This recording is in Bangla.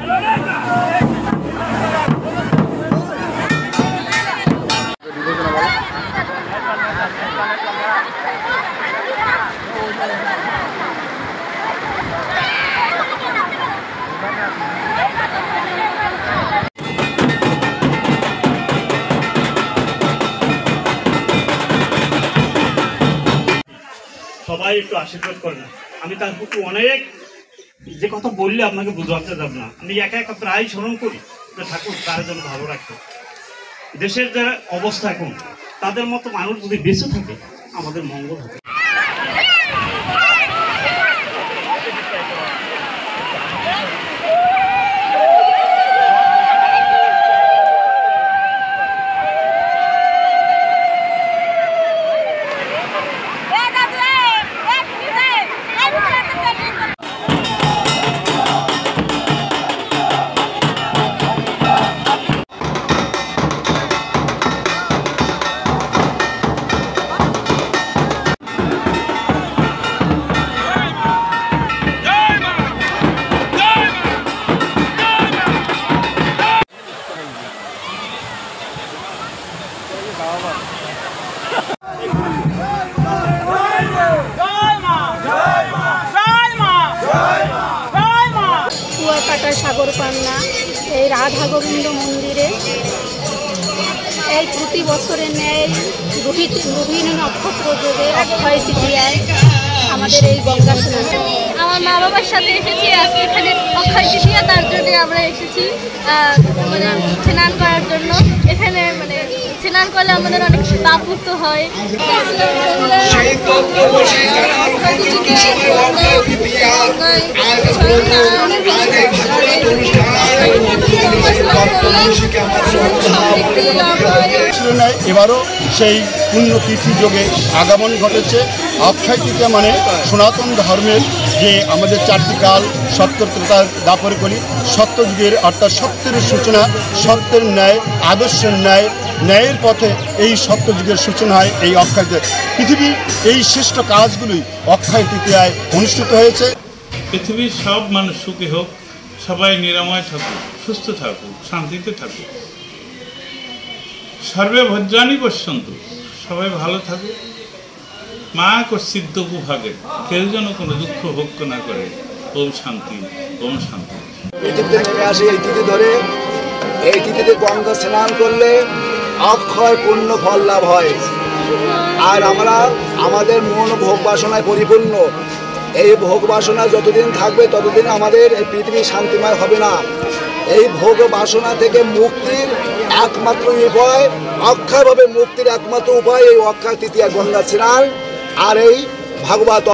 সবাই একটু আশীর্বাদ করেন। আমি তার প্রতি অনেক যে কথা বললে আপনাকে বোঝাতে যাব না। আমি একা একা প্রায় স্মরণ করি যে ঠাকুর তার জন্য ভালো রাখতো। দেশের যারা অবস্থা এখন তাদের মতো মানুষ যদি বেঁচে থাকে আমাদের মঙ্গল হবে। সাগর পান্না এই রাধা গোবিন্দ মন্দিরে এই প্রতি বছরে নেয় রোহিণী নক্ষত্র যোগে অক্ষয় তৃতীয়ায় আমাদের এই গঙ্গা স্নান। আমার মা বাবার সাথে এসেছি আজকে এখানে অক্ষয় তৃতীয়া, তার জন্য আমরা এসেছি মানে স্নান করার জন্য। এখানে মানে স্নান করলে আমাদের অনেক পাপ মুক্ত হয়। এবারও সেই পুণ্যতিথি যোগে আগমন ঘটেছে। অক্ষয় তৃতীয়া মানে সনাতন ধর্মের যে আমাদের চারটি কাল সত্য ত্রেতা দ্বাপর কলি, সত্যযুগের অর্থাৎ সত্যের সূচনা, সত্যের ন্যায়, আদর্শের ন্যায়, ন্যায়ের পথে এই সত্যযুগের সূচনা হয় এই অক্ষয় তৃতীয়া। পৃথিবীর এই শ্রেষ্ঠ কাজগুলোই অক্ষয় তৃতীয়ায় অনুষ্ঠিত হয়েছে। পৃথিবীর সব মানুষ সুখী হোক, সবাই নিরাময় থাকুক, সুস্থ থাকুক, শান্তিতে থাকুক, সর্বে ভদ্রাণী পশ্যন্তু, সবাই ভালো থাকুক। মা কশ্চিৎ দুঃখভাগে, কেউ যেন কোনো দুঃখ ভোগ না করে। ওম শান্তি, ওম শান্তি। পৃথিবীতে নেমে আসে এই তিথি ধরে, এই তিথিতে গঙ্গা স্নান করলে অক্ষয় পূর্ণ ফল লাভ হয়। আর আমরা আমাদের মন ভোগ বাসনায় পরিপূর্ণ। এই ভোগ বাসনা যতদিন থাকবে ততদিন আমাদের এই পৃথিবী শান্তিময় হবে না। এই ভোগ বাসনা থেকে মুক্তির একমাত্র উপায়, অক্ষয়ভাবে মুক্তির একমাত্র উপায় এই অক্ষয় তৃতীয়া গঙ্গা স্নান আর এই ভাগবত।